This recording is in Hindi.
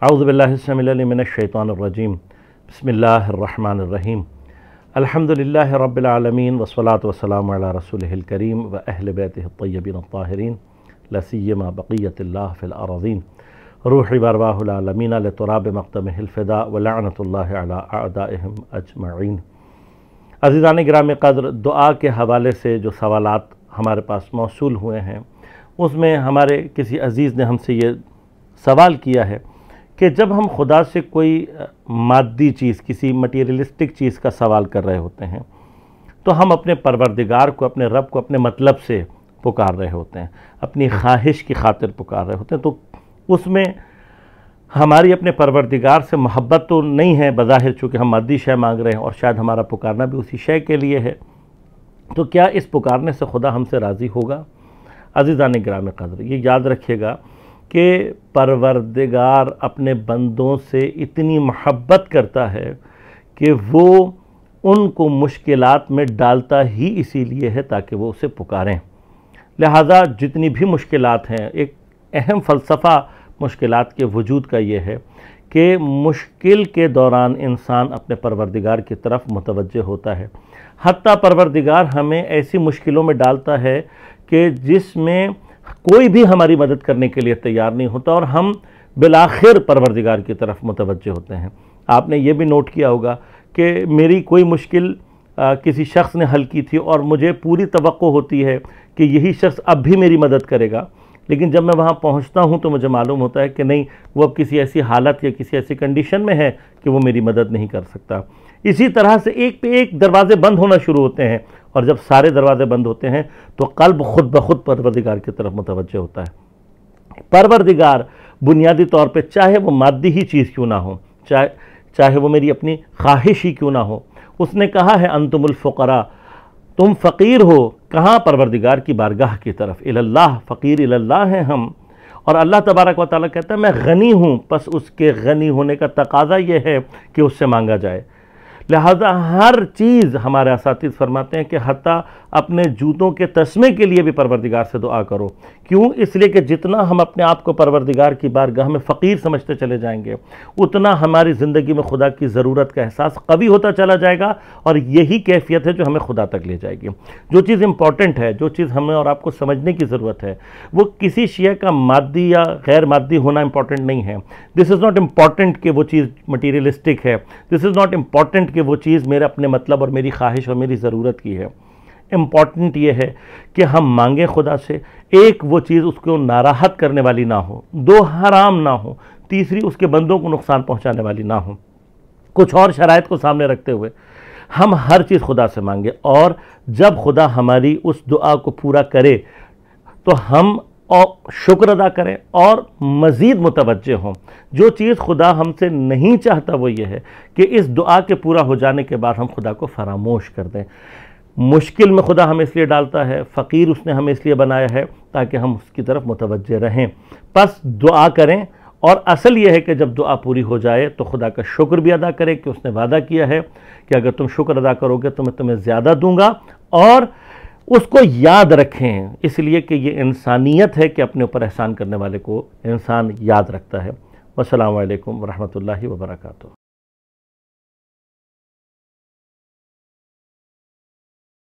औज़ुबिल्लाहिस्समिल मिनश्शैतानिर्रजीम बिस्मिल्लाहिर्रहमानिर्रहीम अल्हम्दुलिल्लाहि रब्बिल आलमीन वस्सलातु वस्सलामु अला रसूलिहिल करीम व अहलि बैतिहि अत्तय्यबीन अत्ताहिरीन ला सिय्यमा बक़िय्यतुल्लाह फिल अरज़ीन रूही वअरवाहुल आलमीन लितुराब मक़दमिहिल फ़िदा व लअनतुल्लाहि अला अअदाइहिम अजमईन। अज़ीज़ान गिराम क़द्र, दुआ के हवाले से जो सवालात हमारे पास मौसूल हुए हैं उसमें हमारे किसी अज़ीज़ ने हमसे ये सवाल किया है कि जब हम खुदा से कोई मादी चीज़, किसी मटीरियलिस्टिक चीज़ का सवाल कर रहे होते हैं तो हम अपने परवरदिगार को, अपने रब को अपने मतलब से पुकार रहे होते हैं, अपनी ख्वाहिश की खातिर पुकार रहे होते हैं। तो उसमें हमारी अपने परवरदिगार से मोहब्बत तो नहीं है बज़ाहिर, चूँकि हम मादी शय मांग रहे हैं और शायद हमारा पुकारना भी उसी शय के लिए है। तो क्या इस पुकारने से खुदा हमसे राज़ी होगा? अज़ीज़ान गिराम क़द्र, ये याद रखिएगा कि परवरदिगार अपने बंदों से इतनी मोहब्बत करता है कि वो उनको मुश्किलात में डालता ही इसीलिए है ताकि वो उसे पुकारें। लिहाजा जितनी भी मुश्किलात हैं, एक अहम फ़लसफ़ा मुश्किलात के वजूद का ये है कि मुश्किल के दौरान इंसान अपने परवरदिगार की तरफ मुतवज्जे होता है। हत्ता परवरदिगार हमें ऐसी मुश्किलों में डालता है कि जिसमें कोई भी हमारी मदद करने के लिए तैयार नहीं होता और हम बिलाखिर परवरदिगार की तरफ मुतवज्जे होते हैं। आपने ये भी नोट किया होगा कि मेरी कोई मुश्किल किसी शख्स ने हल की थी और मुझे पूरी तवक्को होती है कि यही शख्स अब भी मेरी मदद करेगा, लेकिन जब मैं वहाँ पहुँचता हूँ तो मुझे मालूम होता है कि नहीं, वो अब किसी ऐसी हालत या किसी ऐसी कंडीशन में है कि वो मेरी मदद नहीं कर सकता। इसी तरह से एक पे एक दरवाज़े बंद होना शुरू होते हैं और जब सारे दरवाज़े बंद होते हैं तो कल्ब खुद ब खुद परवरदिगार की तरफ मुतवज्जे होता है। परवरदिगार बुनियादी तौर पे चाहे वो मादी ही चीज़ क्यों ना हो, चाहे वो मेरी अपनी ख्वाहिश ही क्यों ना हो, उसने कहा है अंतुमुल फ़ुक़रा, तुम फ़कीर हो। कहाँ? परवरदिगार की बारगाह की तरफ। इलल्लाह, फ़कीर इलल्लाह हैं हम। और अल्लाह तबारक व तआला कहता है मैं गनी हूँ, बस उसके गनी होने का तकाज़ा ये है कि उससे मांगा जाए। लिहाजा हर चीज़ हमारे असातिज़ फरमाते हैं कि हत्ता अपने जूतों के तस्मे के लिए भी परवरदिगार से दुआ करो। क्यों? इसलिए कि जितना हम अपने आप को परवरदिगार की बारगाह में फ़कीर समझते चले जाएंगे उतना हमारी ज़िंदगी में खुदा की ज़रूरत का एहसास कवी होता चला जाएगा और यही कैफियत है जो हमें खुदा तक ले जाएगी। जो चीज़ इम्पॉर्टेंट है, जो चीज़ हमें और आपको समझने की ज़रूरत है, वो किसी शय का मादी या गैर मादी होना इम्पॉर्टेंट नहीं है। दिस इज़ नॉट इम्पॉर्टेंट कि वो चीज़ मटीरियलिस्टिक है। दिस इज़ नॉट इम्पॉर्टेंट कि वो चीज़ मेरे अपने मतलब और मेरी ख्वाहिश और मेरी ज़रूरत की है। इम्पॉर्टेंट ये है कि हम मांगें खुदा से, एक वो चीज़ उसको नाराहत करने वाली ना हो, दो हराम ना हो, तीसरी उसके बंदों को नुकसान पहुंचाने वाली ना हो। कुछ और शराइत को सामने रखते हुए हम हर चीज़ खुदा से मांगे और जब खुदा हमारी उस दुआ को पूरा करे तो हम और शुक्र अदा करें और मज़ीद मुतवज्जे हों। जो चीज़ खुदा हमसे नहीं चाहता वो ये है कि इस दुआ के पूरा हो जाने के बाद हम खुदा को फरामोश कर दें। मुश्किल में खुदा हमें इसलिए डालता है, फ़कीर उसने हमें इसलिए बनाया है ताकि हम उसकी तरफ मुतवज्जे रहें। बस दुआ करें और असल ये है कि जब दुआ पूरी हो जाए तो खुदा का शुक्र भी अदा करें कि उसने वादा किया है कि अगर तुम शुक्र अदा करोगे तो मैं तुम्हें ज़्यादा दूंगा, और उसको याद रखें, इसलिए कि ये इंसानियत है कि अपने ऊपर एहसान करने वाले को इंसान याद रखता है। वस्सलामु अलैकुम वरहमतुल्लाहि वबरकातुहू।